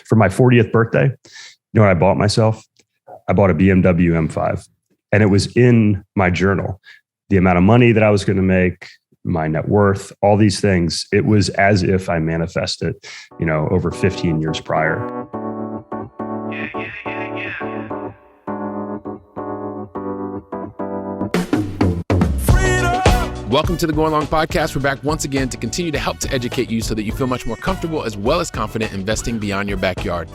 For my 40th birthday, you know what I bought myself? I bought a BMW M5, and it was in my journal. The amount of money that I was going to make, my net worth, all these things, it was as if I manifested, over 15 years prior. Welcome to the Going Long Podcast. We're back once again to continue to help to educate you so that you feel much more comfortable as well as confident investing beyond your backyard.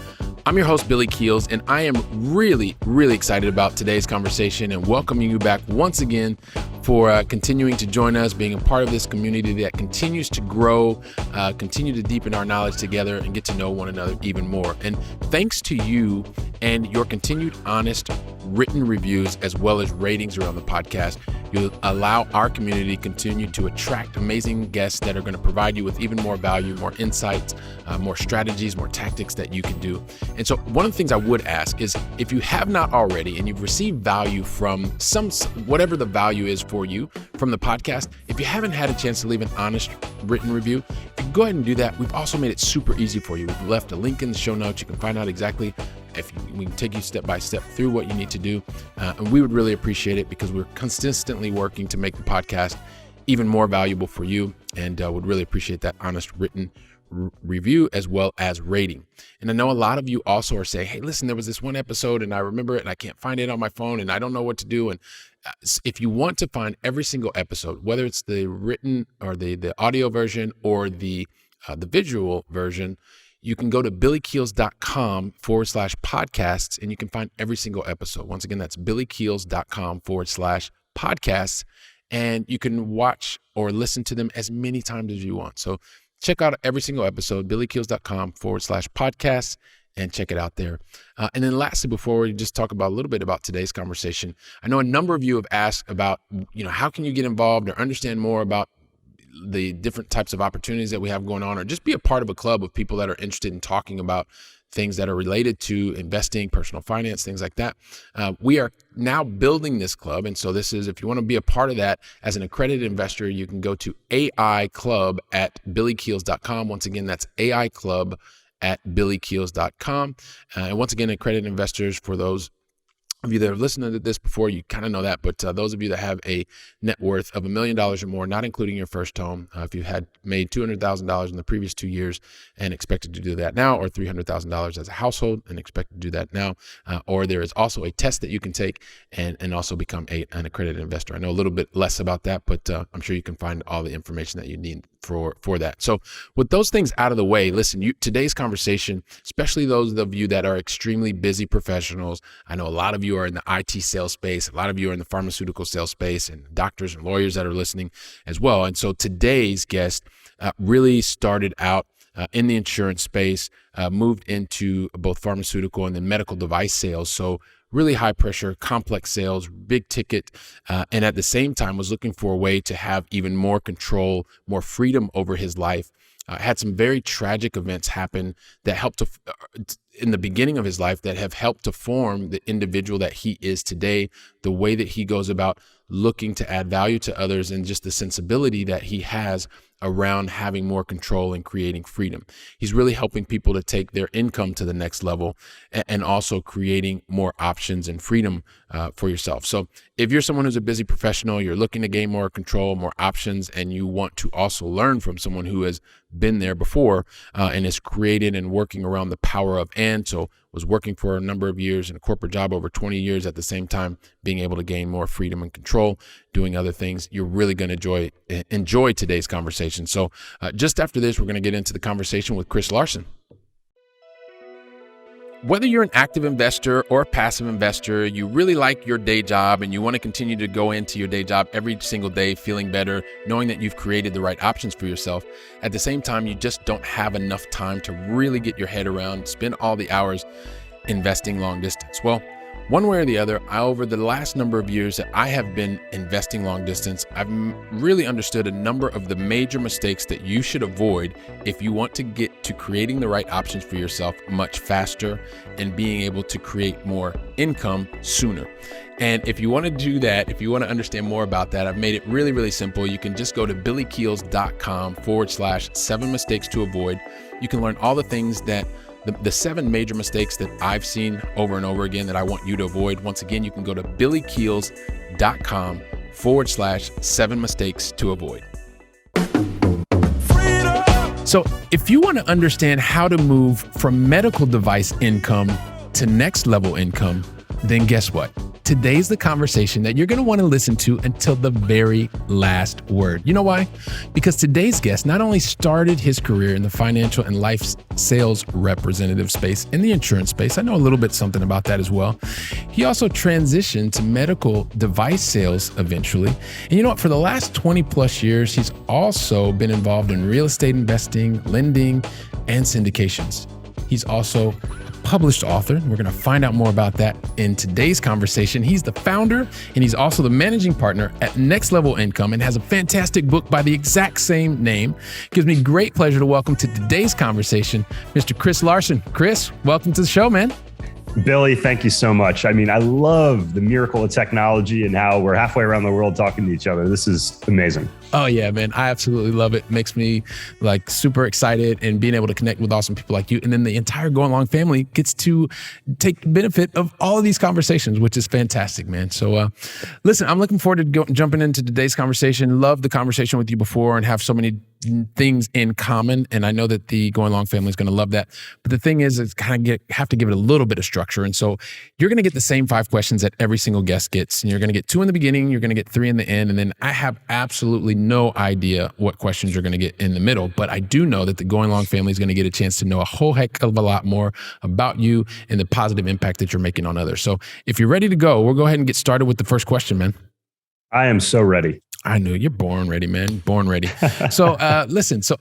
I'm your host, Billy Keels, and I am really, really excited about today's conversation and welcoming you back once again for continuing to join us, being a part of this community that continues to grow, continue to deepen our knowledge together and get to know one another even more. And thanks to you and your continued honest written reviews as well as ratings around the podcast, you'll allow our community to continue to attract amazing guests that are going to provide you with even more value, more insights, more strategies, more tactics that you can do. And so one of the things I would ask is if you have not already and you've received value from whatever the value is for you from the podcast, if you haven't had a chance to leave an honest written review, go ahead and do that. We've also made it super easy for you. We've left a link in the show notes. You can find out exactly we can take you step by step through what you need to do. And we would really appreciate it because we're consistently working to make the podcast even more valuable for you, and would really appreciate that honest written review as well as rating. And I know a lot of you also are saying, hey, listen, there was this one episode and I remember it and I can't find it on my phone and I don't know what to do. And if you want to find every single episode, whether it's the written or the audio version or the visual version, you can go to billykeels.com/podcasts and you can find every single episode. Once again, that's billykeels.com/podcasts, and you can watch or listen to them as many times as you want. So check out every single episode, billykeels.com/podcasts, and check it out there. And then lastly, before we just talk about a little bit about today's conversation, I know a number of you have asked about, how can you get involved or understand more about the different types of opportunities that we have going on, or just be a part of a club of people that are interested in talking about things that are related to investing, personal finance, things like that. We are now building this club. And so this is, if you want to be a part of that as an accredited investor, you can go to AI Club at billykeels.com. Once again, that's AI Club at billykeels.com. And once again, accredited investors, for those of you that have listened to this before, you kind of know that, but those of you that have a net worth of $1 million or more, not including your first home, if you had made $200,000 in the previous 2 years and expected to do that now, or $300,000 as a household and expect to do that now, or there is also a test that you can take and also become an accredited investor. I know a little bit less about that, but I'm sure you can find all the information that you need for that. So with those things out of the way, listen, today's conversation, especially those of you that are extremely busy professionals, I know a lot of you are in the IT sales space, a lot of you are in the pharmaceutical sales space, and doctors and lawyers that are listening as well. And so today's guest really started out in the insurance space, moved into both pharmaceutical and then medical device sales. So really high pressure, complex sales, big ticket, and at the same time was looking for a way to have even more control, more freedom over his life. Had some very tragic events happen that helped in the beginning of his life that have helped to form the individual that he is today, the way that he goes about looking to add value to others, and just the sensibility that he has around having more control and creating freedom. He's really helping people to take their income to the next level and also creating more options and freedom for yourself. So if you're someone who's a busy professional, you're looking to gain more control, more options, and you want to also learn from someone who has been there before and has created and working around the power of and, so was working for a number of years in a corporate job over 20 years at the same time, being able to gain more freedom and control, doing other things, you're really going to enjoy today's conversation. So just after this, we're going to get into the conversation with A Larsen. Whether you're an active investor or a passive investor, you really like your day job and you want to continue to go into your day job every single day feeling better, knowing that you've created the right options for yourself. At the same time, you just don't have enough time to really get your head around, spend all the hours investing long distance. Well, one way or the other, over the last number of years that I have been investing long distance, I've really understood a number of the major mistakes that you should avoid if you want to get to creating the right options for yourself much faster and being able to create more income sooner. And if you want to do that, if you want to understand more about that, I've made it really, really simple. You can just go to billykeels.com/7 mistakes to avoid. You can learn all the things that the 7 major mistakes that I've seen over and over again that I want you to avoid. Once again, you can go to billykeels.com/7 mistakes to avoid. So if you want to understand how to move from medical device income to next level income, then guess what? Today's the conversation that you're going to want to listen to until the very last word. You know why? Because today's guest not only started his career in the financial and life sales representative space, in the insurance space, I know a little bit something about that as well. He also transitioned to medical device sales eventually. And you know what? For the last 20 plus years, he's also been involved in real estate investing, lending, and syndications. He's also published author. We're going to find out more about that in today's conversation. He's the founder and he's also the managing partner at Next Level Income and has a fantastic book by the exact same name. It gives me great pleasure to welcome to today's conversation, Mr. Chris Larsen. Chris, welcome to the show, man. Billy, thank you so much. I mean, I love the miracle of technology and how we're halfway around the world talking to each other. This is amazing. Oh yeah, man. I absolutely love it. Makes me like super excited and being able to connect with awesome people like you. And then the entire Going Along family gets to take benefit of all of these conversations, which is fantastic, man. So listen, I'm looking forward to jumping into today's conversation. Love the conversation with you before and have so many things in common. And I know that the Going Along family is going to love that. But the thing is, it's kind of have to give it a little bit of structure. And so you're going to get the same 5 questions that every single guest gets. And you're going to get 2 in the beginning, you're going to get 3 in the end. And then I have absolutely no idea what questions you're going to get in the middle. But I do know that the Going Along family is going to get a chance to know a whole heck of a lot more about you and the positive impact that you're making on others. So if you're ready to go, we'll go ahead and get started with the first question, man. I am so ready. I knew you're born ready, man. Born ready. So listen, so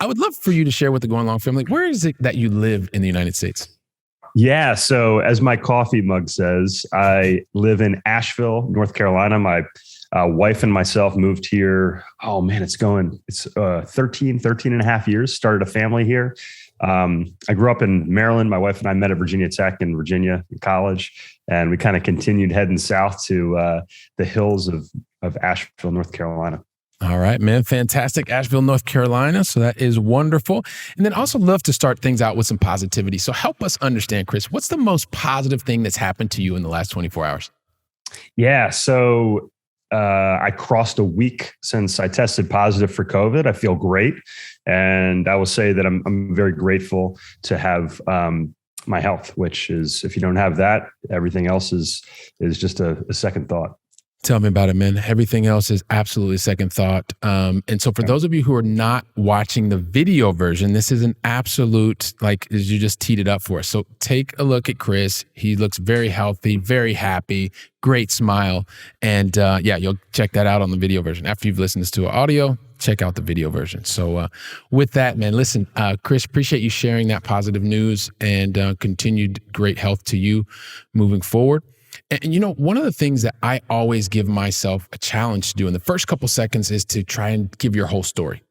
I would love for you to share with the Going Along family, where is it that you live in the United States? Yeah. So as my coffee mug says, I live in Asheville, North Carolina. My wife and myself moved here. Oh man, it's 13 and a half years, started a family here. I grew up in Maryland. My wife and I met at Virginia Tech in Virginia in college, and we kind of continued heading south to the hills of Asheville, North Carolina. All right, man. Fantastic. Asheville, North Carolina. So that is wonderful. And then also love to start things out with some positivity. So help us understand, Chris, what's the most positive thing that's happened to you in the last 24 hours? Yeah. So I crossed a week since I tested positive for COVID. I feel great. And I will say that I'm very grateful to have my health, which is, if you don't have that, everything else is just a second thought. Tell me about it, man. Everything else is absolutely second thought. And so for those of you who are not watching the video version, this is an absolute, like, as you just teed it up for us. So take a look at Chris. He looks very healthy, very happy, great smile. And yeah, you'll check that out on the video version. After you've listened to audio, check out the video version. So with that, man, listen, Chris, appreciate you sharing that positive news and continued great health to you moving forward. And you know, one of the things that I always give myself a challenge to do in the first couple seconds is to try and give your whole story.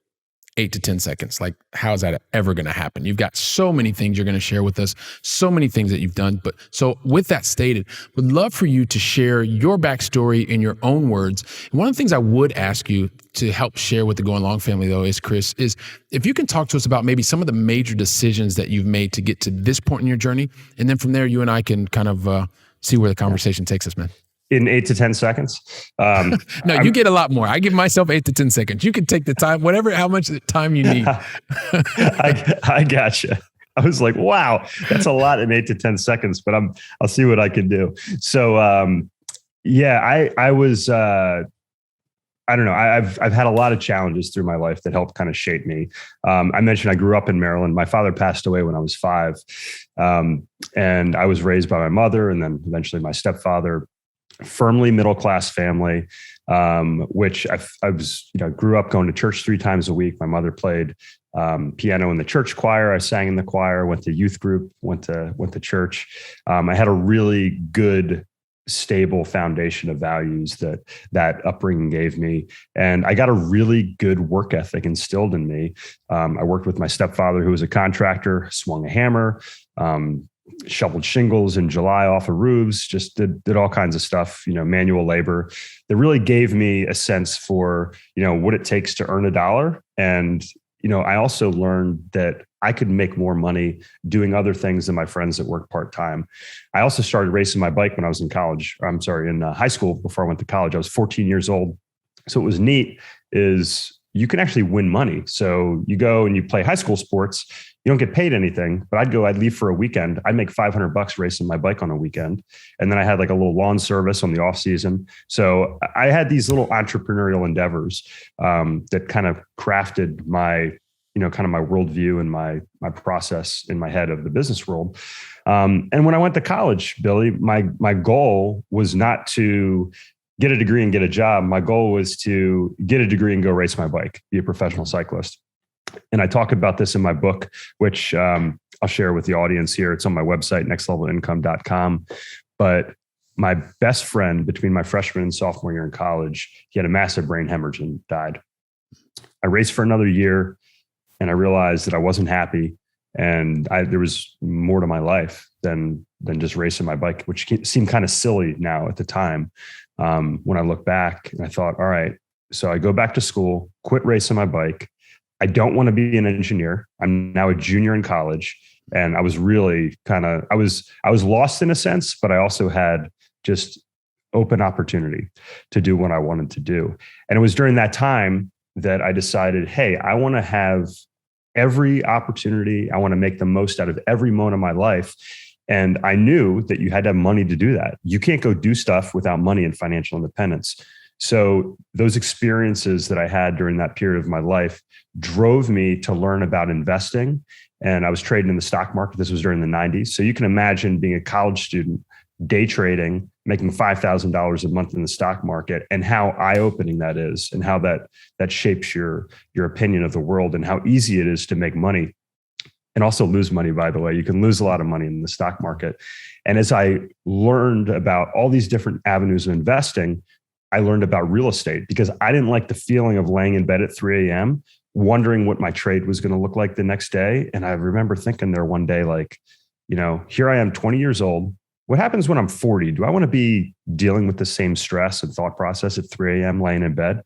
8 to 10 seconds. Like, how is that ever going to happen? You've got so many things you're going to share with us, so many things that you've done. But so with that stated, would love for you to share your backstory in your own words. And one of the things I would ask you to help share with the Going Along family, though, is, Chris, is if you can talk to us about maybe some of the major decisions that you've made to get to this point in your journey. And then from there, you and I can kind of see where the conversation takes us, man. In 8 to 10 seconds? No, you get a lot more. I give myself 8 to 10 seconds. You can take the time, how much time you need. I gotcha. I was like, wow, that's a lot in 8 to 10 seconds, but I'll see what I can do. So, yeah, I was, I don't know. I've had a lot of challenges through my life that helped kind of shape me. I mentioned I grew up in Maryland. My father passed away when I was 5. And I was raised by my mother and then eventually my stepfather. Firmly middle-class family, which I was, grew up going to church 3 times a week. My mother played piano in the church choir. I sang in the choir, went to youth group, went to church. I had a really good, stable foundation of values that upbringing gave me. And I got a really good work ethic instilled in me. I worked with my stepfather, who was a contractor, swung a hammer, shoveled shingles in July off of roofs, just did all kinds of stuff, manual labor that really gave me a sense for, what it takes to earn a dollar. And, I also learned that I could make more money doing other things than my friends that work part-time. I also started racing my bike when I was in college. I'm sorry, in high school before I went to college. I was 14 years old. So what was neat is you can actually win money. So you go and you play high school sports. You don't get paid anything, but I'd leave for a weekend. I'd make $500 racing my bike on a weekend. And then I had like a little lawn service on the off season. So I had these little entrepreneurial endeavors that kind of crafted my, kind of my worldview and my process in my head of the business world. And when I went to college, Billy, my goal was not to get a degree and get a job. My goal was to get a degree and go race my bike, be a professional cyclist. And I talk about this in my book, which I'll share with the audience here. It's on my website, nextlevelincome.com. But my best friend between my freshman and sophomore year in college, he had a massive brain hemorrhage and died. I raced for another year and I realized that I wasn't happy. And there was more to my life than just racing my bike, which seemed kind of silly now at the time. When I look back and I thought, all right, so I go back to school, quit racing my bike. I don't want to be an engineer. I'm now a junior in college. And I was really I was lost in a sense, but I also had just open opportunity to do what I wanted to do. And it was during that time that I decided, hey, I want to have every opportunity. I want to make the most out of every moment of my life. And I knew that you had to have money to do that. You can't go do stuff without money and financial independence. So those experiences that I had during that period of my life drove me to learn about investing. And I was trading in the stock market. This was during the 90s. So you can imagine being a college student, day trading, making $5,000 a month in the stock market, and how eye-opening that is, and how that shapes your opinion of the world, and how easy it is to make money. And also lose money, by the way. You can lose a lot of money in the stock market. And as I learned about all these different avenues of investing, I learned about real estate, because I didn't like the feeling of laying in bed at 3 a.m., wondering what my trade was going to look like the next day. And I remember thinking there one day, like, here I am, 20 years old. What happens when I'm 40? Do I want to be dealing with the same stress and thought process at 3 a.m. laying in bed?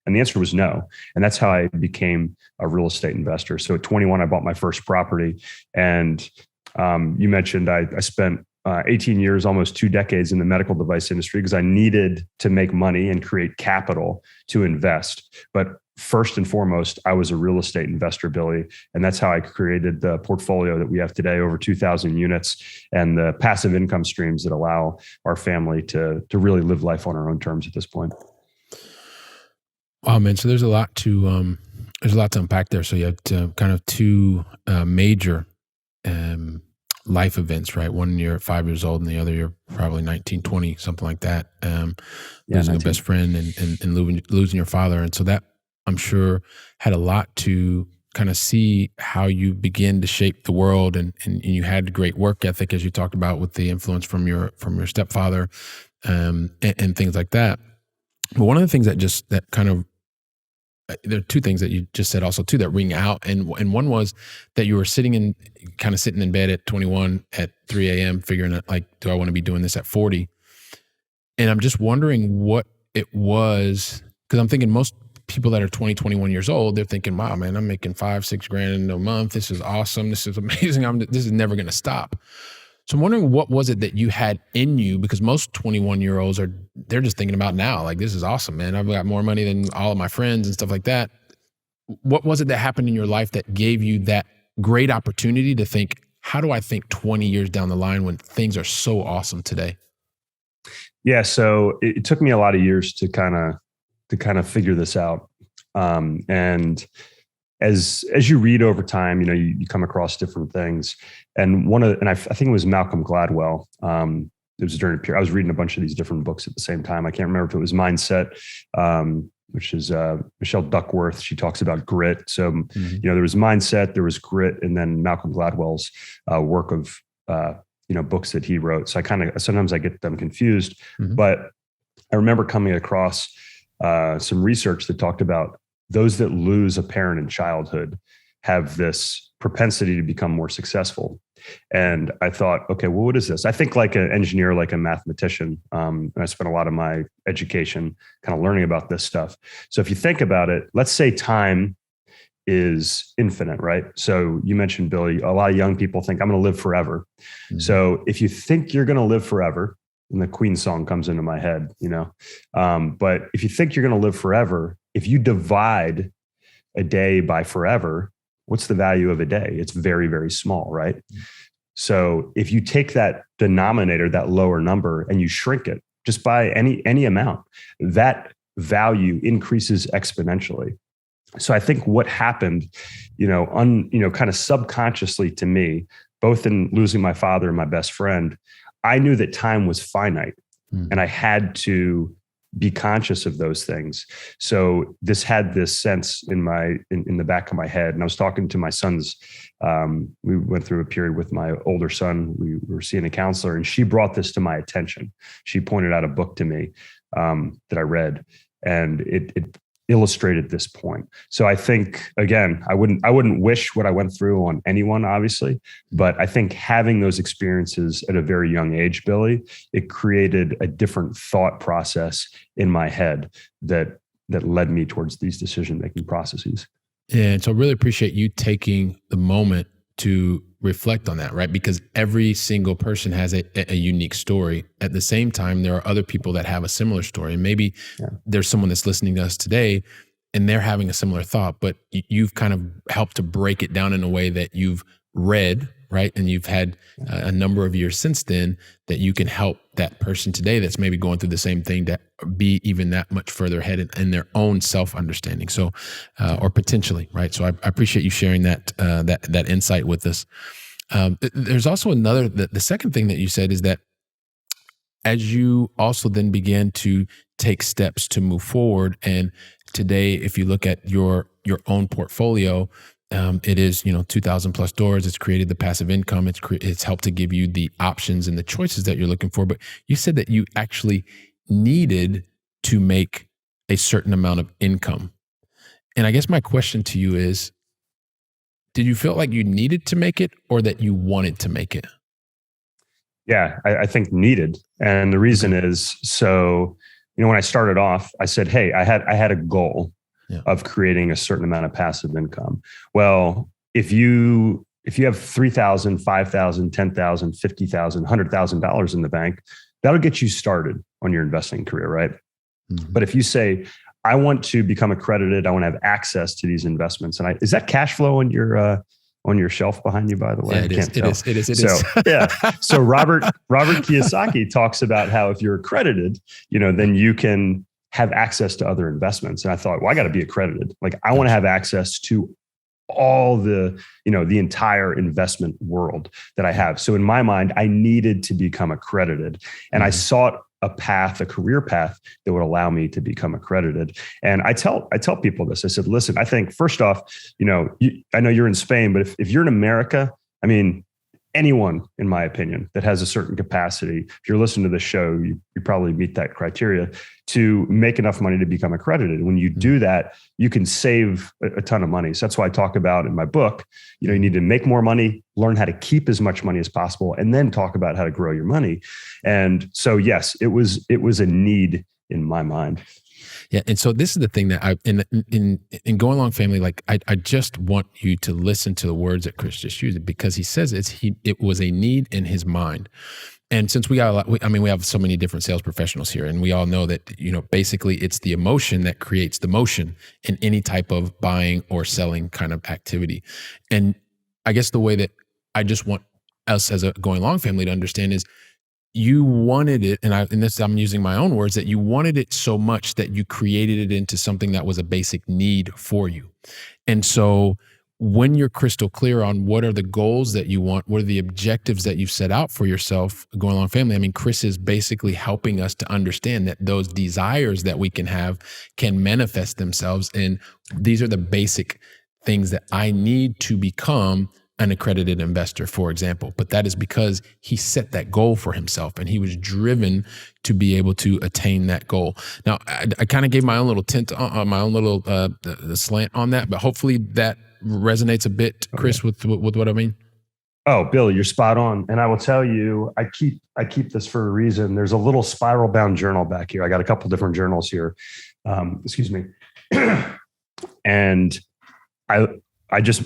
And the answer was no. And that's how I became a real estate investor. So at 21, I bought my first property. And you mentioned I spent 18 years, almost 2 decades in the medical device industry, because I needed to make money and create capital to invest. But first and foremost, I was a real estate investor, Billy. And that's how I created the portfolio that we have today, over 2,000 units, and the passive income streams that allow our family to really live life on our own terms at this point. Wow, man. So there's a lot to unpack there. So you have kind of two major life events, right? One you're 5 years old, and the other you're probably 19, 20, something like that. Losing a best friend and losing your father. And so that, I'm sure, had a lot to kind of see how you begin to shape the world, and you had great work ethic, as you talked about, with the influence from your stepfather, and things like that. But one of the things that kind of, there are two things that you just said also too that ring out, and one was that you were sitting in bed at 21 at 3 a.m. figuring out, like, do I want to be doing this at 40? And I'm just wondering what it was, because I'm thinking most people that are 20, 21 years old, they're thinking, wow, man, I'm making $5-6 grand a month. This is awesome. This is amazing. This is never going to stop. So I'm wondering, what was it that you had in you? Because most 21-year-olds they're just thinking about now, like, this is awesome, man. I've got more money than all of my friends and stuff like that. What was it that happened in your life that gave you that great opportunity to think, how do I think 20 years down the line when things are so awesome today? Yeah. So it took me a lot of years to kind of figure this out. And as you read over time, you come across different things. And I think it was Malcolm Gladwell. It was during a period I was reading a bunch of these different books at the same time. I can't remember if it was Mindset, which is Michelle Duckworth. She talks about grit. So, there was Mindset, there was grit, and then Malcolm Gladwell's work of books that he wrote. So sometimes I get them confused. But I remember coming across some research that talked about those that lose a parent in childhood have this propensity to become more successful. And I thought, okay, well, what is this? I think like an engineer, like a mathematician. And I spent a lot of my education kind of learning about this stuff. So if you think about it, let's say time is infinite, right? So you mentioned, Billy, a lot of young people think I'm going to live forever. Mm-hmm. So if you think you're going to live forever, and the Queen song comes into my head, but if you think you're going to live forever, if you divide a day by forever, what's the value of a day? It's very, very small, right? Mm-hmm. So if you take that denominator, that lower number, and you shrink it just by any amount, that value increases exponentially. So I think what happened, kind of subconsciously to me, both in losing my father and my best friend, I knew that time was finite, and I had to be conscious of those things. So this had this sense in the back of my head. And I was talking to my sons. We went through a period with my older son. We were seeing a counselor, and she brought this to my attention. She pointed out a book to me that I read, and it illustrated this point. So I think, again, I wouldn't wish what I went through on anyone, obviously, but I think having those experiences at a very young age, Billy, it created a different thought process in my head that led me towards these decision-making processes. And so I really appreciate you taking the moment to reflect on that, right? Because every single person has a unique story. At the same time, there are other people that have a similar story. And maybe there's someone that's listening to us today and they're having a similar thought, but you've kind of helped to break it down in a way that you've read, right? And you've had a number of years since then that you can help that person today that's maybe going through the same thing to be even that much further ahead in their own self-understanding. So, or potentially, right? So I appreciate you sharing that insight with us. There's also the second thing that you said is that as you also then began to take steps to move forward, and today, if you look at your own portfolio, it is 2,000 plus doors. It's created the passive income. It's helped to give you the options and the choices that you're looking for. But you said that you actually needed to make a certain amount of income. And I guess my question to you is, did you feel like you needed to make it or that you wanted to make it? Yeah, I think needed. And the reason is, so, when I started off, I said, hey, I had a goal of creating a certain amount of passive income. Well, if you have $3,000, $5,000, $10,000, $50,000, $100,000 in the bank, that'll get you started on your investing career, right? Mm-hmm. But if you say, I want to become accredited, I want to have access to these investments, and is that cash flow on your shelf behind you, by the way? Yeah, it is. Yeah. So Robert Kiyosaki talks about how if you're accredited, then you can have access to other investments. And I thought, well, I got to be accredited. Like, I want to have access to all the entire investment world that I have. So in my mind, I needed to become accredited, and I sought a career path that would allow me to become accredited. And I tell people this. I said, listen, I think first off, I know you're in Spain, but if you're in America, I mean, anyone, in my opinion, that has a certain capacity, if you're listening to this show, you probably meet that criteria to make enough money to become accredited. When you do that, you can save a ton of money. So that's why I talk about in my book, you need to make more money, learn how to keep as much money as possible, and then talk about how to grow your money. And so, yes, it was a need in my mind. Yeah. And so this is the thing that in Going Along Family, like I just want you to listen to the words that Chris just used, because he says it was a need in his mind. And since we have so many different sales professionals here, and we all know that, basically it's the emotion that creates the motion in any type of buying or selling kind of activity. And I guess the way that I just want us as a Going Along Family to understand is, you wanted it, and I'm using my own words, that you wanted it so much that you created it into something that was a basic need for you. And so when you're crystal clear on what are the goals that you want, what are the objectives that you've set out for yourself, Going Along Family, I mean, Chris is basically helping us to understand that those desires that we can have can manifest themselves. And these are the basic things that I need to become an accredited investor, for example. But that is because he set that goal for himself and he was driven to be able to attain that goal. Now, I kind of gave my own little my own little slant on that, but hopefully that resonates a bit, Chris, with what I mean. Oh, Bill, you're spot on. And I will tell you, I keep this for a reason. There's a little spiral bound journal back here. I got a couple different journals here. Excuse me. And I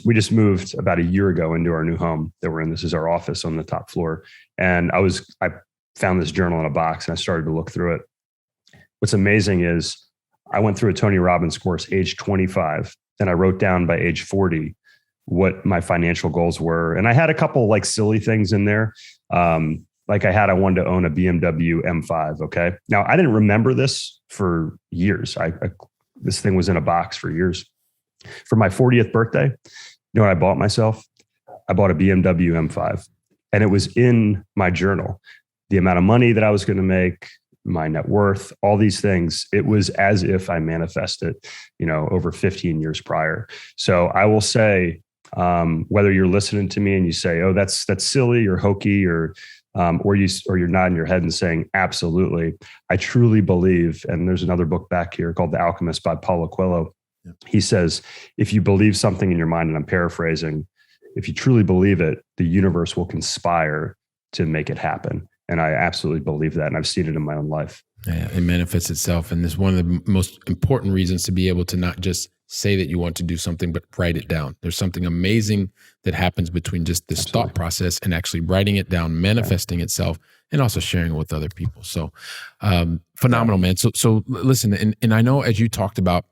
we just moved about a year ago into our new home that we're in. This is our office on the top floor. And I found this journal in a box and I started to look through it. What's amazing is I went through a Tony Robbins course age 25, and I wrote down by age 40 what my financial goals were. And I had a couple like silly things in there. Like I wanted to own a BMW M5. Okay. Now I didn't remember this for years. This thing was in a box for years. For my 40th birthday, you know what I bought myself? I bought a BMW M5, and it was in my journal. The amount of money that I was going to make, my net worth, all these things, it was as if I manifested, over 15 years prior. So I will say, whether you're listening to me and you say, "Oh, that's silly or hokey," or you're nodding your head and saying, "Absolutely," I truly believe. And there's another book back here called The Alchemist by Paulo Coelho. Yeah. He says, if you believe something in your mind, and I'm paraphrasing, if you truly believe it, the universe will conspire to make it happen. And I absolutely believe that. And I've seen it in my own life. Yeah, it manifests itself. And it's one of the most important reasons to be able to not just say that you want to do something, but write it down. There's something amazing that happens between just this thought process and actually writing it down, manifesting itself, and also sharing it with other people. So phenomenal, man. So listen, and I know as you talked about,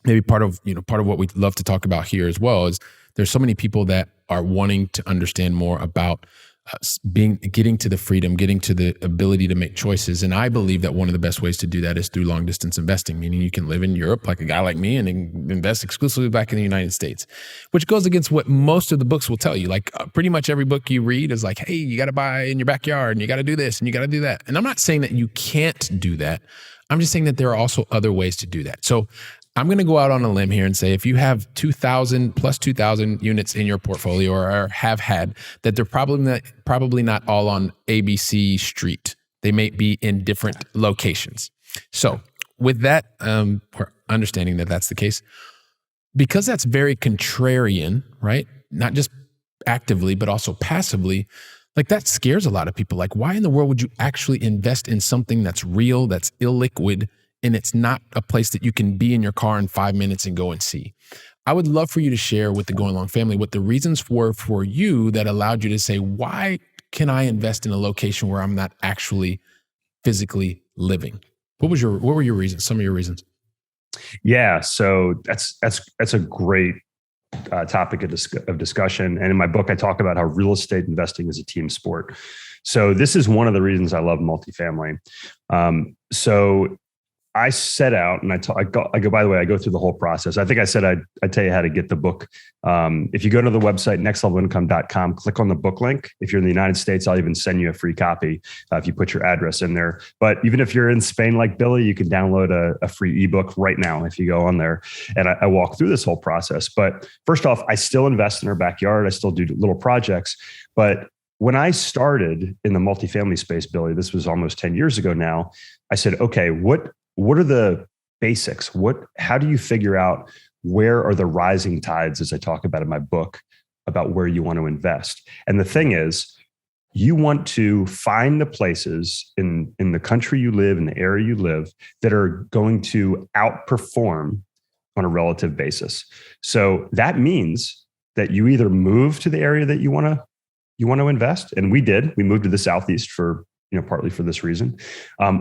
maybe part of what we love to talk about here as well is there's so many people that are wanting to understand more about getting to the freedom, getting to the ability to make choices. And I believe that one of the best ways to do that is through long distance investing, meaning you can live in Europe like a guy like me and invest exclusively back in the United States, which goes against what most of the books will tell you. Like pretty much every book you read is like, hey, you got to buy in your backyard and you got to do this and you got to do that. And I'm not saying that you can't do that. I'm just saying that there are also other ways to do that. So I'm going to go out on a limb here and say if you have 2,000 plus 2,000 units in your portfolio or have had, that they're probably not all on ABC Street. They may be in different locations. So with that, we're understanding that that's the case, because that's very contrarian, right? Not just actively, but also passively. Like that scares a lot of people. Like, why in the world would you actually invest in something that's real, that's illiquid, and it's not a place that you can be in your car in 5 minutes and go and see? I would love for you to share with the Going Long family what the reasons were for you that allowed you to say, why can I invest in a location where I'm not actually physically living? What were your reasons? Some of your reasons? Yeah. So that's a great topic of discussion. And in my book, I talk about how real estate investing is a team sport. So this is one of the reasons I love multifamily. So I set out and I go, by the way, I go through the whole process. I think I said I'd tell you how to get the book. If you go to the website, nextlevelincome.com, click on the book link. If you're in the United States, I'll even send you a free copy if you put your address in there. But even if you're in Spain like Billy, you can download a free ebook right now if you go on there. And I walk through this whole process. But first off, I still invest in our backyard. I still do little projects. But when I started in the multifamily space, Billy, this was almost 10 years ago now, I said, okay, what are the basics? How do you figure out where are the rising tides, as I talk about in my book, about where you want to invest? And the thing is, you want to find the places in the country you live, in the area you live, that are going to outperform on a relative basis. So that means that you either move to the area that you want to invest. And we did. We moved to the Southeast for partly for this reason,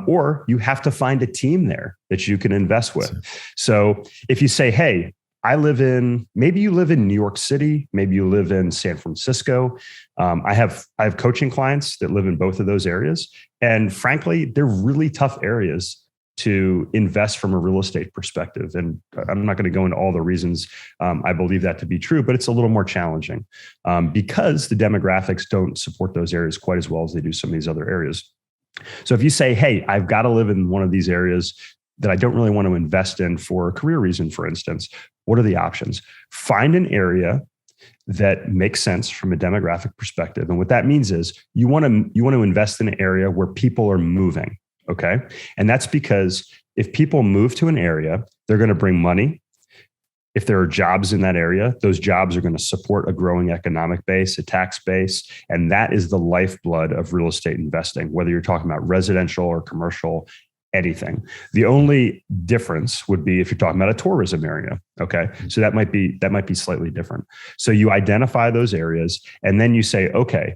or you have to find a team there that you can invest with. So if you say, hey, maybe you live in New York City, maybe you live in San Francisco. I have coaching clients that live in both of those areas. And frankly, they're really tough areas to invest from a real estate perspective. And I'm not going to go into all the reasons I believe that to be true, but it's a little more challenging because the demographics don't support those areas quite as well as they do some of these other areas. So if you say, hey, I've got to live in one of these areas that I don't really want to invest in for a career reason, for instance, what are the options? Find an area that makes sense from a demographic perspective. And what that means is you want to invest in an area where people are moving. Okay. And that's because if people move to an area, they're going to bring money. If there are jobs in that area, those jobs are going to support a growing economic base, a tax base. And that is the lifeblood of real estate investing, whether you're talking about residential or commercial. anything. The only difference would be if you're talking about a tourism area. Okay. So that might be slightly different. So you identify those areas and then you say, okay,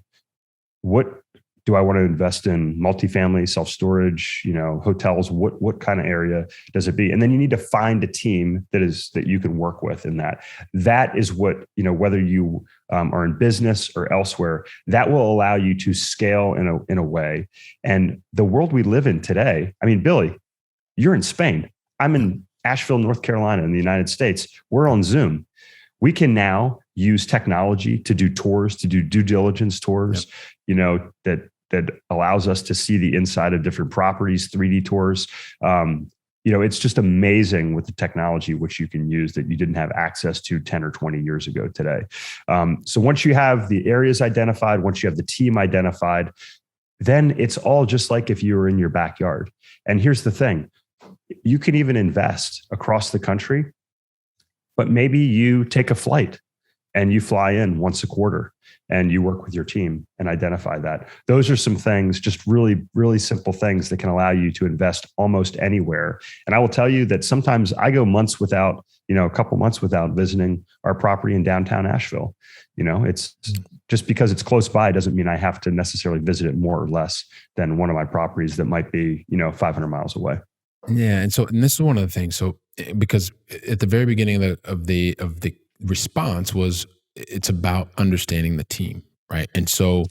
what do I want to invest in? Multifamily, self-storage, hotels, what kind of area does it be? And then you need to find a team that you can work with in that. That is what, whether you are in business or elsewhere, that will allow you to scale in a way. And the world we live in today, I mean, Billy, you're in Spain. I'm in Asheville, North Carolina, in the United States. We're on Zoom. We can now use technology to do tours, to do due diligence tours, that allows us to see the inside of different properties, 3D tours. It's just amazing with the technology which you can use that you didn't have access to 10 or 20 years ago today. So once you have the areas identified, once you have the team identified, then it's all just like if you were in your backyard. And here's the thing, you can even invest across the country, but maybe you take a flight and you fly in once a quarter and you work with your team and identify that. Those are some things, just really, really simple things that can allow you to invest almost anywhere. And I will tell you that sometimes I go months without, a couple months without visiting our property in downtown Asheville. It's just because it's close by doesn't mean I have to necessarily visit it more or less than one of my properties that might be, 500 miles away. Yeah. And this is one of the things. So because at the very beginning of the response was, it's about understanding the team, right? And so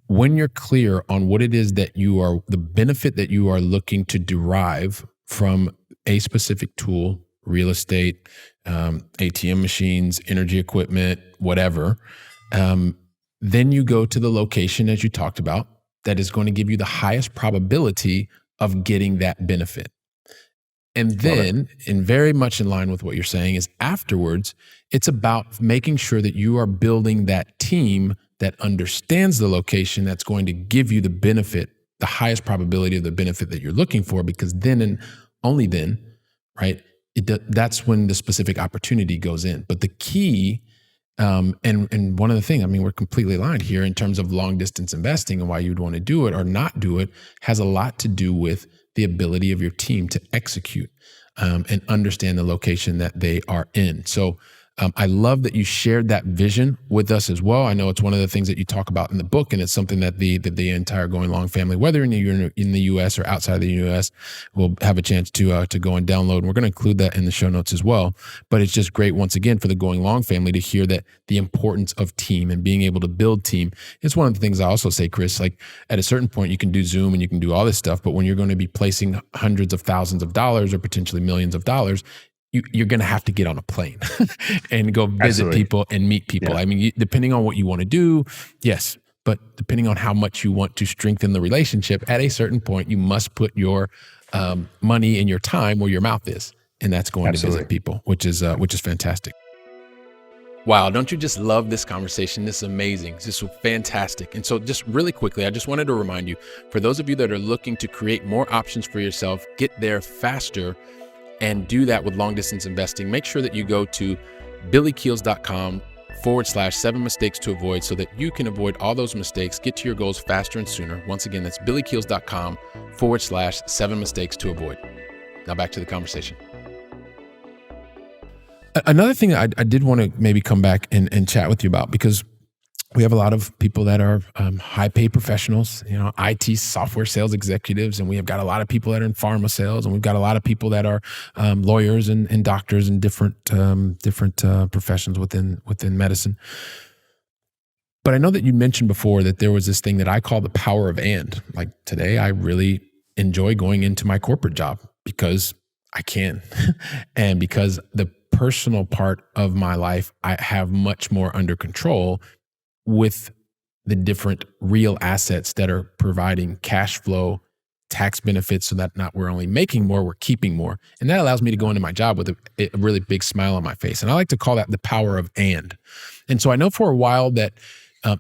when you're clear on what it is that the benefit that you are looking to derive from a specific tool, real estate, ATM machines, energy equipment, whatever, then you go to the location, as you talked about, that is going to give you the highest probability of getting that benefit. And then, and very much in line with what you're saying, is afterwards, it's about making sure that you are building that team that understands the location that's going to give you the benefit, the highest probability of the benefit that you're looking for, because then and only then, right, that's when the specific opportunity goes in. But the key, and one of the things, I mean, we're completely aligned here in terms of long distance investing and why you'd want to do it or not do it, has a lot to do with the ability of your team to execute and understand the location that they are in. So I love that you shared that vision with us as well. I know it's one of the things that you talk about in the book, and it's something that the entire Going Long family, whether you're in the U.S. or outside the U.S., will have a chance to go and download. And we're going to include that in the show notes as well. But it's just great, once again, for the Going Long family to hear that the importance of team and being able to build team. It's one of the things I also say, Chris, like at a certain point, you can do Zoom and you can do all this stuff, but when you're going to be placing hundreds of thousands of dollars or potentially millions of dollars, you're going to have to get on a plane and go visit Absolutely. People and meet people. Yeah. I mean, depending on what you want to do, yes, but depending on how much you want to strengthen the relationship, at a certain point, you must put your money and your time where your mouth is, and that's going Absolutely. To visit people, which is fantastic. Wow, don't you just love this conversation? This is amazing. This is fantastic. And so just really quickly, I just wanted to remind you, for those of you that are looking to create more options for yourself, get there faster, and do that with long distance investing, make sure that you go to billykeels.com/7 mistakes to avoid so that you can avoid all those mistakes, get to your goals faster and sooner. Once again, that's billykeels.com/7 mistakes to avoid. Now back to the conversation. Another thing I did want to maybe come back and chat with you about, because we have a lot of people that are high paid professionals, IT software sales executives, and we have got a lot of people that are in pharma sales, and we've got a lot of people that are lawyers and doctors and different professions within medicine. But I know that you mentioned before that there was this thing that I call the power of and. Like today, I really enjoy going into my corporate job because I can, and because the personal part of my life I have much more under control with the different real assets that are providing cash flow, tax benefits, so that not we're only making more, we're keeping more. And that allows me to go into my job with a really big smile on my face. And I like to call that the power of and. And so I know for a while that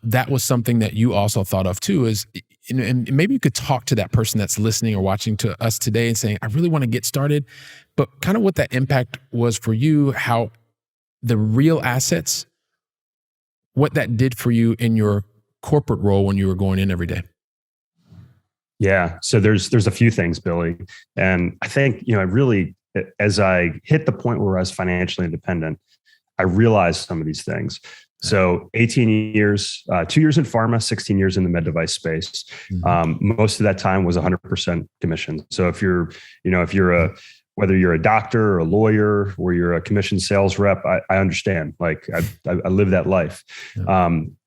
that was something that you also thought of too, is, and maybe you could talk to that person that's listening or watching to us today and saying, I really want to get started, but kind of what that impact was for you, how the real assets, what that did for you in your corporate role when you were going in every day. Yeah. So there's a few things, Billy. And I think, I really, as I hit the point where I was financially independent, I realized some of these things. So 18 years, 2 years in pharma, 16 years in the med device space. Most of that time was 100% commission. So if you're, whether you're a doctor or a lawyer or you're a commission sales rep, I understand. Like I live that life.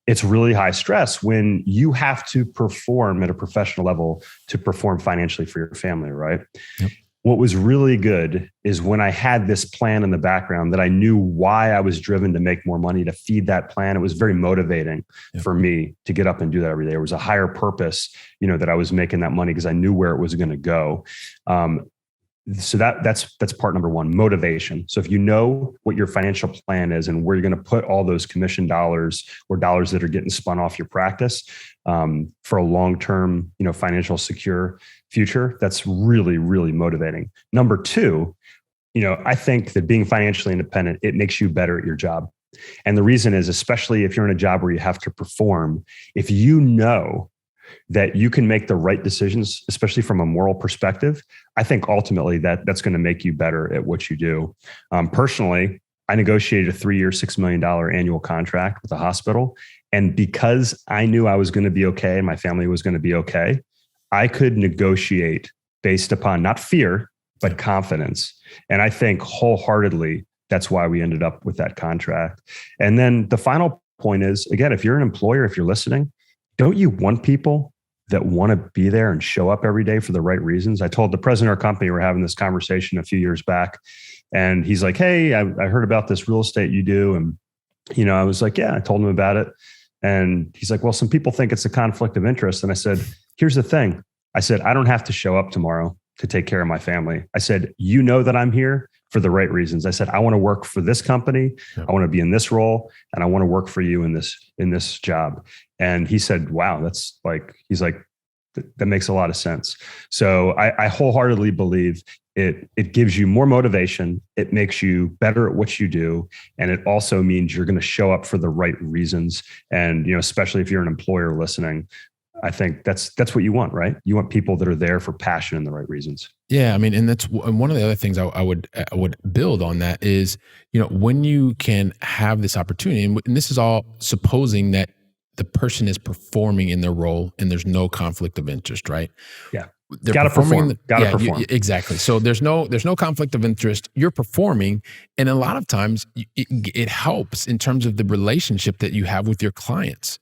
It's really high stress when you have to perform at a professional level to perform financially for your family, right? Yep. What was really good is when I had this plan in the background that I knew why I was driven to make more money, to feed that plan. It was very motivating for me to get up and do that every day. There was a higher purpose, that I was making that money because I knew where it was going to go. So that's part number one, motivation. So if you know what your financial plan is and where you're going to put all those commission dollars or dollars that are getting spun off your practice for a long-term, financial secure future, that's really, really motivating. Number two, I think that being financially independent, it makes you better at your job. And the reason is, especially if you're in a job where you have to perform, if you know that you can make the right decisions, especially from a moral perspective, I think ultimately that's going to make you better at what you do. Personally, I negotiated a 3-year, $6 million annual contract with the hospital. And because I knew I was going to be okay and my family was going to be okay, I could negotiate based upon not fear, but confidence. And I think wholeheartedly, that's why we ended up with that contract. And then the final point is, again, if you're an employer, if you're listening, don't you want people that want to be there and show up every day for the right reasons? I told the president of our company, we're having this conversation a few years back, and he's like, hey, I heard about this real estate you do. And, I was like, yeah, I told him about it. And he's like, well, some people think it's a conflict of interest. And I said, here's the thing. I said, I don't have to show up tomorrow to take care of my family. I said, that I'm here for the right reasons. I said, I want to work for this company. I want to be in this role, and I want to work for you in this job. And he said, wow, that makes a lot of sense. So I wholeheartedly believe it gives you more motivation. It makes you better at what you do. And it also means you're going to show up for the right reasons. And, especially if you're an employer listening, I think that's what you want, right? You want people that are there for passion and the right reasons. Yeah, I mean, and that's one of the other things I would build on that is, when you can have this opportunity, and this is all supposing that the person is performing in their role and there's no conflict of interest, right? Yeah, they're gotta perform. Perform. Exactly. So there's no conflict of interest. You're performing, and a lot of times it helps in terms of the relationship that you have with your clients.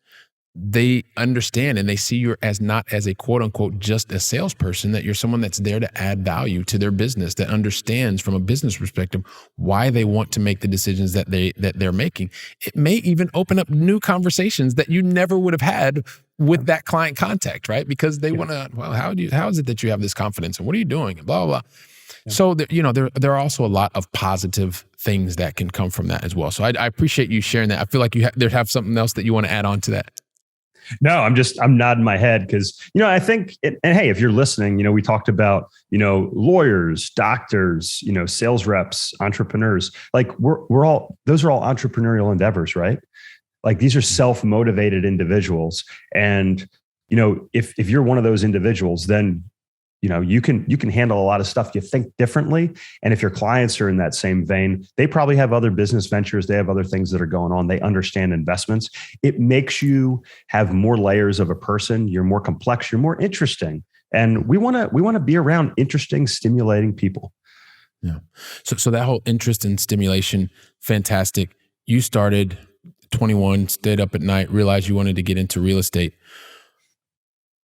They understand and they see you as not as a quote unquote just a salesperson, that you're someone that's there to add value to their business, that understands from a business perspective why they want to make the decisions that they're making. It may even open up new conversations that you never would have had with that client contact, right? Because they want to, well, how is it that you have this confidence, and what are you doing, and blah, blah, blah. Yeah. So there are also a lot of positive things that can come from that as well. So I appreciate you sharing that. I feel like you have something else that you want to add on to that. No, I'm nodding my head because, I think, and hey, if you're listening, we talked about, lawyers, doctors, sales reps, entrepreneurs, like those are all entrepreneurial endeavors, right? Like these are self-motivated individuals. And, if you're one of those individuals, then you can handle a lot of stuff. You think differently. And if your clients are in that same vein, they probably have other business ventures. They have other things that are going on. They understand investments. It makes you have more layers of a person. You're more complex. You're more interesting. And we want to be around interesting, stimulating people. Yeah. So that whole interest and stimulation, fantastic. You started 21, stayed up at night, realized you wanted to get into real estate.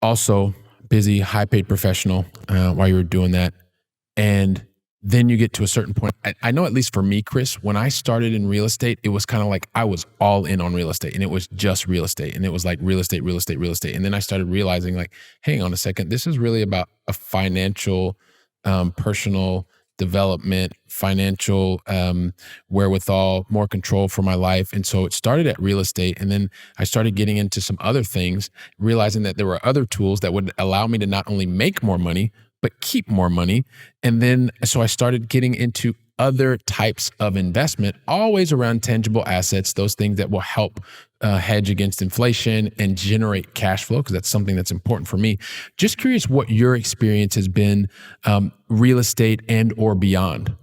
Also, busy, high-paid professional while you were doing that. And then you get to a certain point. I know, at least for me, Chris, when I started in real estate, it was kind of like I was all in on real estate, and it was just real estate. And it was like real estate, real estate, real estate. And then I started realizing, like, hang on a second, this is really about a financial, personal development, financial wherewithal, more control for my life. And so it started at real estate. And then I started getting into some other things, realizing that there were other tools that would allow me to not only make more money, but keep more money. And then, so I started getting into other types of investment, always around tangible assets, those things that will help hedge against inflation and generate cash flow, because that's something that's important for me. Just curious what your experience has been, real estate and or beyond.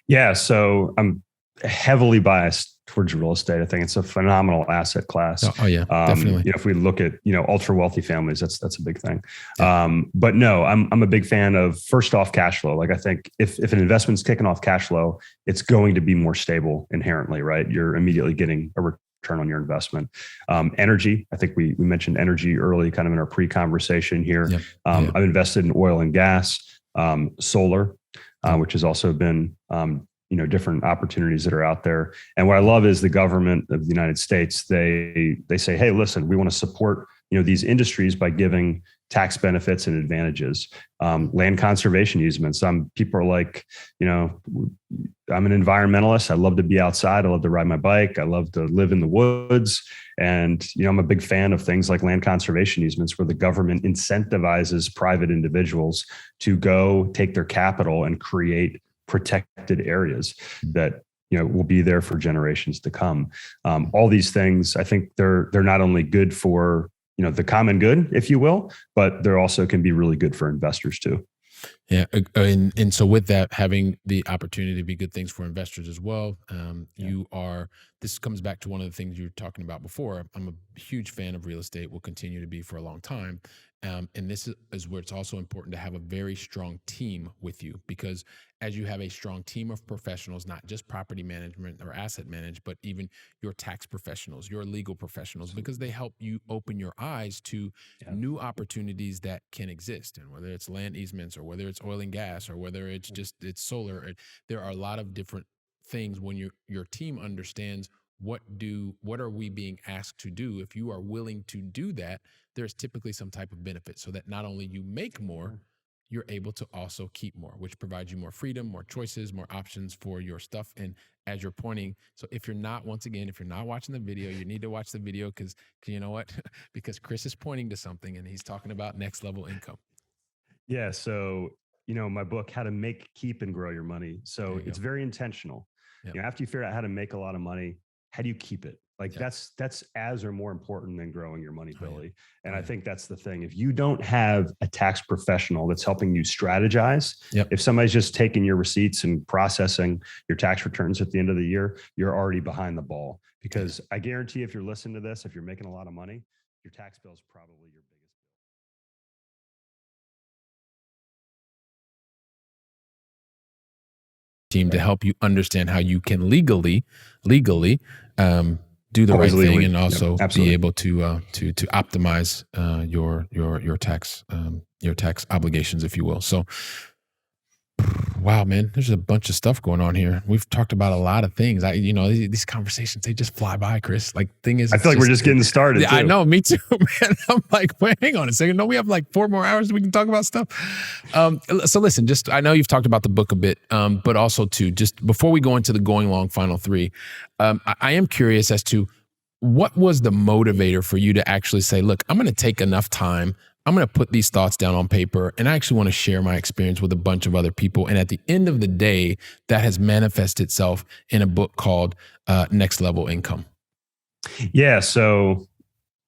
Yeah, so I'm heavily biased towards real estate. I think it's a phenomenal asset class. Oh yeah, definitely. If we look at ultra wealthy families, that's a big thing. But no, I'm a big fan of first off cash flow. Like I think if an investment's kicking off cash flow, it's going to be more stable inherently, right? You're immediately getting a return on your investment. Energy, I think we mentioned energy early, kind of in our pre-conversation here. I've invested in oil and gas, solar, which has also been different opportunities that are out there. And what I love is the government of the United States, they say, hey, listen, we want to support these industries by giving tax benefits and advantages. Land conservation easements. People are like, I'm an environmentalist. I love to be outside. I love to ride my bike. I love to live in the woods. And, I'm a big fan of things like land conservation easements, where the government incentivizes private individuals to go take their capital and create protected areas that will be there for generations to come. All these things, I think they're not only good for the common good, if you will, but they're also can be really good for investors too. Yeah, and so with that, having the opportunity to be good things for investors as well, this comes back to one of the things you were talking about before. I'm a huge fan of real estate, will continue to be for a long time. And this is where it's also important to have a very strong team with you, because as you have a strong team of professionals, not just property management or asset management, but even your tax professionals, your legal professionals, because they help you open your eyes to new opportunities that can exist. And whether it's land easements or whether it's oil and gas or whether it's solar, there are a lot of different things when your team understands what are we being asked to do. If you are willing to do that, there's typically some type of benefit, so that not only you make more, you're able to also keep more, which provides you more freedom, more choices, more options for your stuff. And as you're pointing, so if you're not watching the video, you need to watch the video, because you know what? Because Chris is pointing to something and he's talking about next level income. Yeah. So, my book, How to Make, Keep, and Grow Your Money. So it's very intentional. Yep. After you figure out how to make a lot of money, how do you keep it? Like that's as or more important than growing your money, Billy. And I think that's the thing. If you don't have a tax professional that's helping you strategize, if somebody's just taking your receipts and processing your tax returns at the end of the year, you're already behind the ball. Because I guarantee if you're listening to this, if you're making a lot of money, your tax bill is probably your biggest bill. Team to help you understand how you can legally do the right thing, and also be able to optimize your tax obligations, if you will. So, wow, man, there's a bunch of stuff going on here. We've talked about a lot of things. These conversations, they just fly by, Chris. Like, thing is, I feel like we're just getting started. I know, me too, man. I'm like, wait, hang on a second. No, we have like 4 more hours we can talk about stuff. So listen, I know you've talked about the book a bit, but also too, just before we go into the going long final 3, I am curious as to what was the motivator for you to actually say, look, I'm going to take enough time. I'm going to put these thoughts down on paper, and I actually want to share my experience with a bunch of other people. And at the end of the day, that has manifested itself in a book called Next Level Income. Yeah. So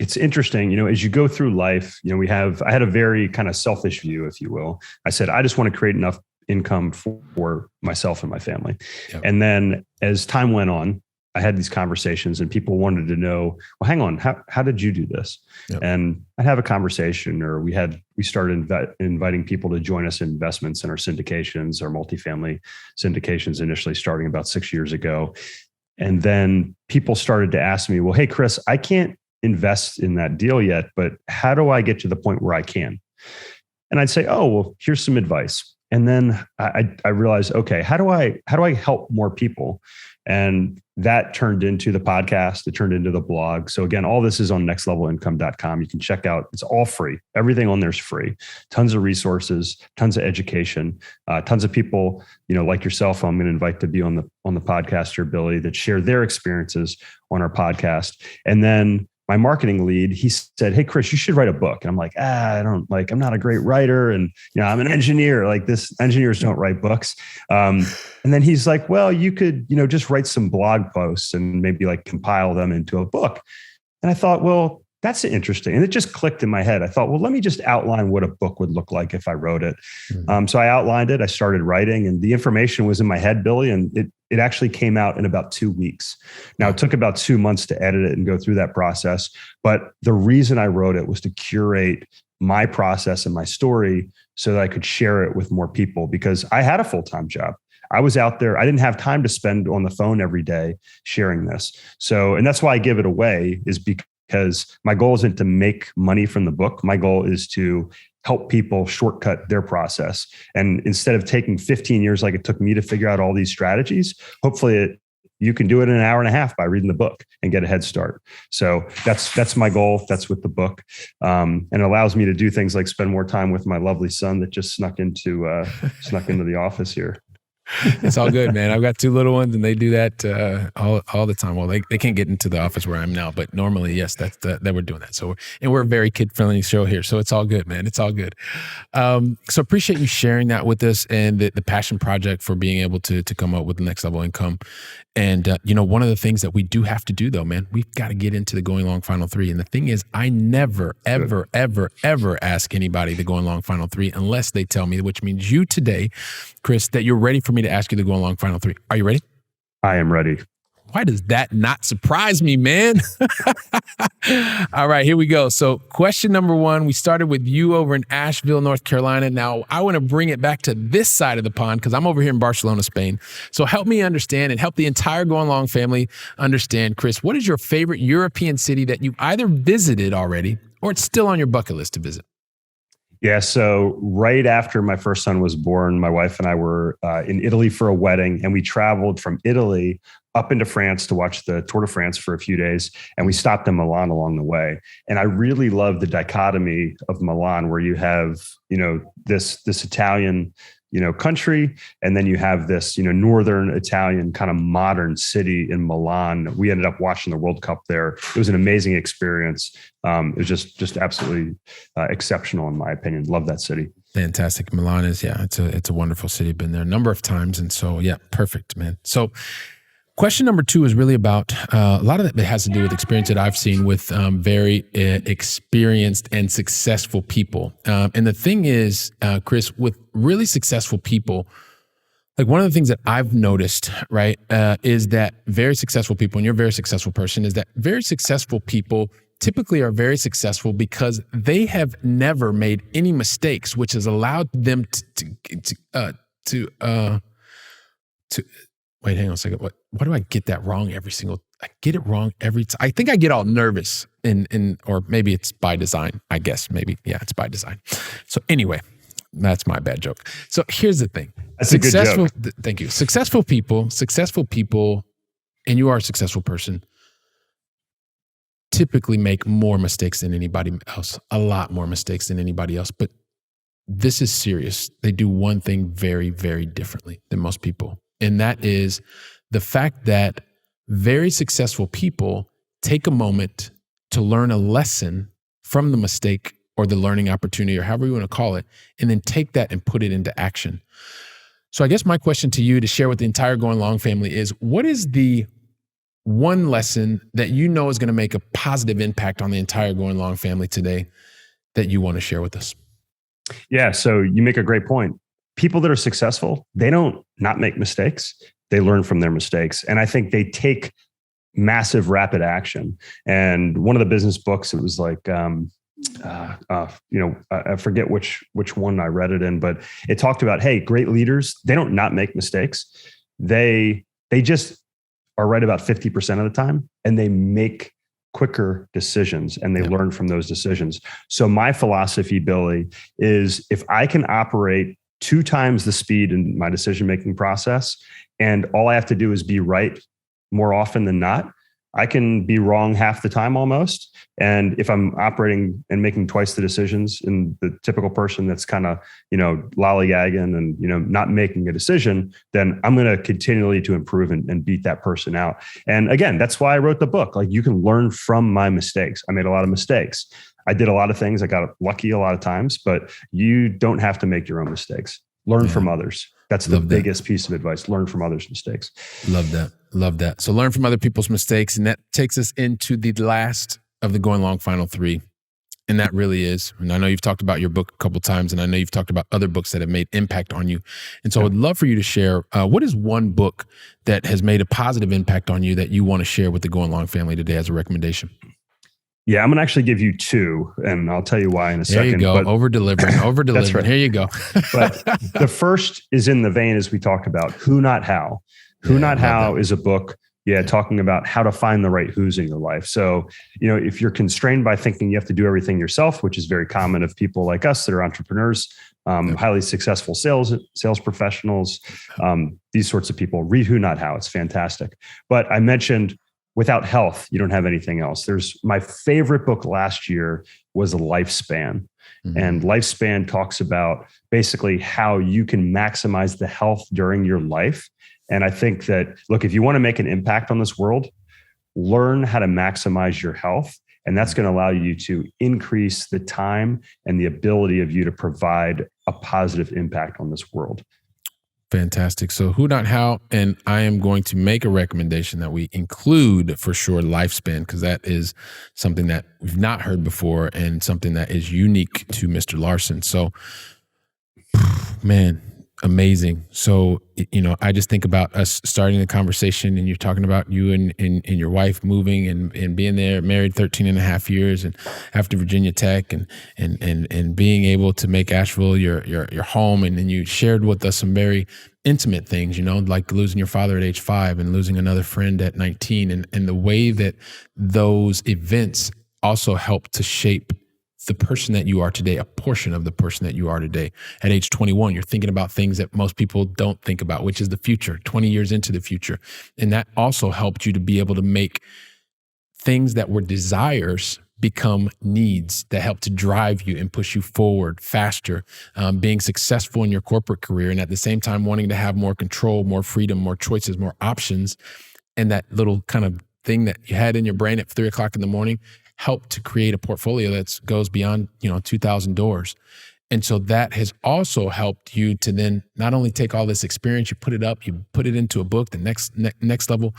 it's interesting, as you go through life, I had a very kind of selfish view, if you will. I said, I just want to create enough income for myself and my family. Yep. And then as time went on, I had these conversations and people wanted to know, well, hang on, how did you do this? Yep. And I'd have a conversation, or we started inviting people to join us in investments in our syndications, our multifamily syndications, initially starting about 6 years ago. And then people started to ask me, well, hey, Chris, I can't invest in that deal yet, but how do I get to the point where I can? And I'd say, oh, well, here's some advice. And then I realized, okay, how do I help more people? And that turned into the podcast. It turned into the blog. So again, all this is on nextlevelincome.com. You can check out, it's all free. Everything on there is free. Tons of resources, tons of education, tons of people, like yourself, I'm going to invite to be on the podcast here, Billy, that share their experiences on our podcast. And then my marketing lead, he said, "Hey, Chris, you should write a book." And I'm like, I'm not a great writer. And, I'm an engineer. Like engineers don't write books. And then he's like, "Well, you could, just write some blog posts and maybe like compile them into a book." And I thought, well, that's interesting. And it just clicked in my head. I thought, well, let me just outline what a book would look like if I wrote it. Mm-hmm. So I outlined it. I started writing, and the information was in my head, Billy, and it actually came out in about 2 weeks. Now, it took about 2 months to edit it and go through that process. But the reason I wrote it was to curate my process and my story so that I could share it with more people, because I had a full-time job. I was out there. I didn't have time to spend on the phone every day sharing this. So, and that's why I give it away, is because my goal isn't to make money from the book. My goal is to help people shortcut their process. And instead of taking 15 years like it took me to figure out all these strategies, hopefully you can do it in an hour and a half by reading the book and get a head start. So that's my goal. That's with the book. And it allows me to do things like spend more time with my lovely son that just snuck into the office here. It's all good, man. I've got 2 little ones, and they do that all the time. Well, they can't get into the office where I'm now, but normally, yes, that we're doing that. So, and we're a very kid-friendly show here, so it's all good, man. It's all good. So appreciate you sharing that with us, and the passion project for being able to come up with the next level income. And one of the things that we do have to do, though, man, we've got to get into the going long final 3. And the thing is, I never, ever, ever, ever ask anybody the going long final 3 unless they tell me, which means you today, Chris, that you're ready for me to ask you the going long final 3. Are you ready? I am ready. Why does that not surprise me, man? All right, here we go. So question number 1, we started with you over in Asheville, North Carolina. Now, I want to bring it back to this side of the pond because I'm over here in Barcelona, Spain. So help me understand and help the entire Going Long family understand, Chris, what is your favorite European city that you've either visited already or it's still on your bucket list to visit? Yeah. So right after my first son was born, my wife and I were in Italy for a wedding, and we traveled from Italy up into France to watch the Tour de France for a few days. And we stopped in Milan along the way. And I really love the dichotomy of Milan, where you have, this Italian, country. And then you have this, Northern Italian kind of modern city in Milan. We ended up watching the World Cup there. It was an amazing experience. It was just absolutely exceptional in my opinion. Love that city. Fantastic. Milan is, it's a wonderful city. Been there a number of times. And so, perfect, man. So question number 2 is really about a lot of that has to do with experience that I've seen with very experienced and successful people. And the thing is, Chris, with really successful people, like one of the things that I've noticed, right, is that very successful people, and you're a very successful person, is that very successful people typically are very successful because they have never made any mistakes, which has allowed them to wait, hang on a second. Why do I get that wrong I get it wrong every time. I think I get all nervous or maybe it's by design, I guess. Maybe, it's by design. So anyway, that's my bad joke. So here's the thing. That's a good joke. Thank you. Successful people, and you are a successful person, typically make more mistakes than anybody else, a lot more mistakes than anybody else. But this is serious. They do one thing very, very differently than most people. And that is the fact that very successful people take a moment to learn a lesson from the mistake or the learning opportunity, or however you want to call it, and then take that and put it into action. So I guess my question to you to share with the entire Going Long family is, what is the one lesson that you know is going to make a positive impact on the entire Going Long family today that you want to share with us? Yeah. So you make a great point. People that are successful, they don't not make mistakes. They learn from their mistakes. And I think they take massive rapid action. And one of the business books, it was like, I forget which one I read it in, but it talked about, hey, great leaders, they don't not make mistakes. They just are right about 50% of the time, and they make quicker decisions and they learn from those decisions. So my philosophy, Billy, is if I can operate 2 times the speed in my decision-making process, and all I have to do is be right more often than not, I can be wrong half the time almost. And if I'm operating and making twice the decisions in the typical person that's kind of, lollygagging and, not making a decision, then I'm going to continually to improve and beat that person out. And again, that's why I wrote the book. Like, you can learn from my mistakes. I made a lot of mistakes. I did a lot of things. I got lucky a lot of times, but you don't have to make your own mistakes. Learn from others. That's the biggest piece of advice. Learn from others' mistakes. Love that. Love that. So learn from other people's mistakes. And that takes us into the last of the Going Long final 3. And that really is, and I know you've talked about your book a couple of times, and I know you've talked about other books that have made impact on you. And so I would love for you to share, what is one book that has made a positive impact on you that you want to share with the Going Long family today as a recommendation? Yeah, I'm going to actually give you 2, and I'll tell you why in a second. There you go. Over-delivering. That's right. Here you go. But the first is in the vein, as we talked about, Who Not How. Who Not How is a book, talking about how to find the right who's in your life. So, if you're constrained by thinking you have to do everything yourself, which is very common of people like us that are entrepreneurs, highly successful sales professionals, these sorts of people, read Who Not How. It's fantastic. But I mentioned, without health, you don't have anything else. My favorite book last year was Lifespan. Mm-hmm. And Lifespan talks about basically how you can maximize the health during your life. And I think that, look, if you want to make an impact on this world, learn how to maximize your health. And that's going to allow you to increase the time and the ability of you to provide a positive impact on this world. Fantastic. So Who Not How, and I am going to make a recommendation that we include for sure Lifespan, because that is something that we've not heard before and something that is unique to Mr. Larsen. So, man, amazing. So, I just think about us starting the conversation, and you're talking about you and your wife moving and being there, married 13 and a half years, and after Virginia Tech, and being able to make Asheville your home. And then you shared with us some very intimate things, like losing your father at age 5 and losing another friend at 19, and the way that those events also help to shape the person that you are today, a portion of the person that you are today. At age 21, you're thinking about things that most people don't think about, which is the future, 20 years into the future. And that also helped you to be able to make things that were desires become needs that help to drive you and push you forward faster, being successful in your corporate career, and at the same time wanting to have more control, more freedom, more choices, more options. And that little kind of thing that you had in your brain at 3 o'clock in the morning help to create a portfolio that goes beyond, 2,000 doors. And so that has also helped you to then not only take all this experience, you put it up, you put it into a book, the next level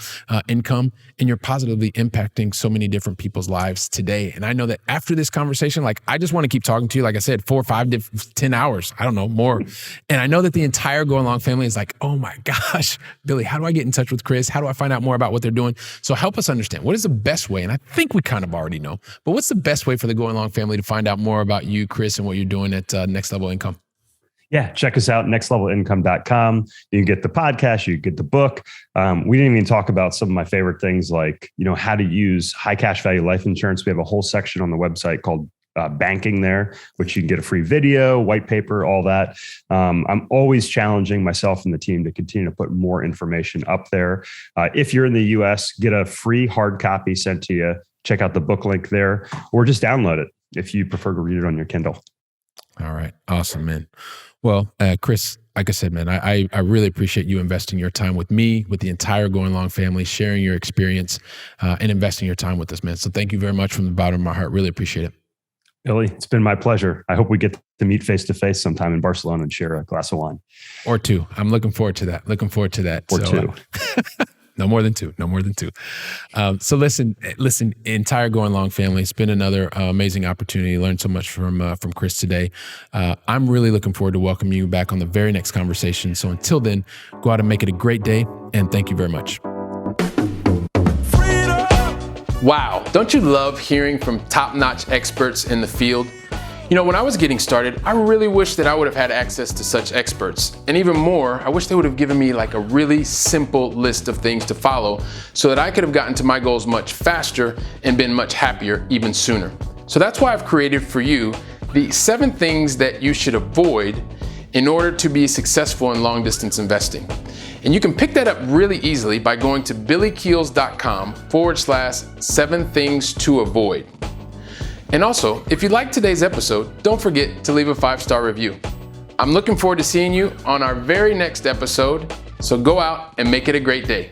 income, and you're positively impacting so many different people's lives today. And I know that after this conversation, I just want to keep talking to you, like I said, 4 or 5, 10 hours, I don't know, more. And I know that the entire Going Long family is like, oh my gosh, Billy, how do I get in touch with Chris? How do I find out more about what they're doing? So help us understand, what is the best way? And I think we kind of already know, but what's the best way for the Going Long family to find out more about you, Chris, and what you're doing at Next Level Income? Yeah, check us out, nextlevelincome.com. You can get the podcast, you can get the book. We didn't even talk about some of my favorite things like, how to use high cash value life insurance. We have a whole section on the website called banking there, which you can get a free video, white paper, all that. I'm always challenging myself and the team to continue to put more information up there. If you're in the US, get a free hard copy sent to you. Check out the book link there, or just download it if you prefer to read it on your Kindle. All right. Awesome, man. Well, Chris, like I said, man, I really appreciate you investing your time with me, with the entire Going Long family, sharing your experience and investing your time with us, man. So thank you very much from the bottom of my heart. Really appreciate it. Billy, it's been my pleasure. I hope we get to meet face-to-face sometime in Barcelona and share a glass of wine. Or 2. I'm looking forward to that. Or 2. No more than two. So listen, entire Going Long family, it's been another amazing opportunity. Learned so much from Chris today. I'm really looking forward to welcoming you back on the very next conversation. So until then, go out and make it a great day. And thank you very much. Wow. Don't you love hearing from top-notch experts in the field? When I was getting started, I really wish that I would have had access to such experts. And even more, I wish they would have given me a really simple list of things to follow so that I could have gotten to my goals much faster and been much happier even sooner. So that's why I've created for you the 7 things that you should avoid in order to be successful in long distance investing. And you can pick that up really easily by going to billykeels.com/7 things to avoid. And also, if you liked today's episode, don't forget to leave a 5-star review. I'm looking forward to seeing you on our very next episode, so go out and make it a great day.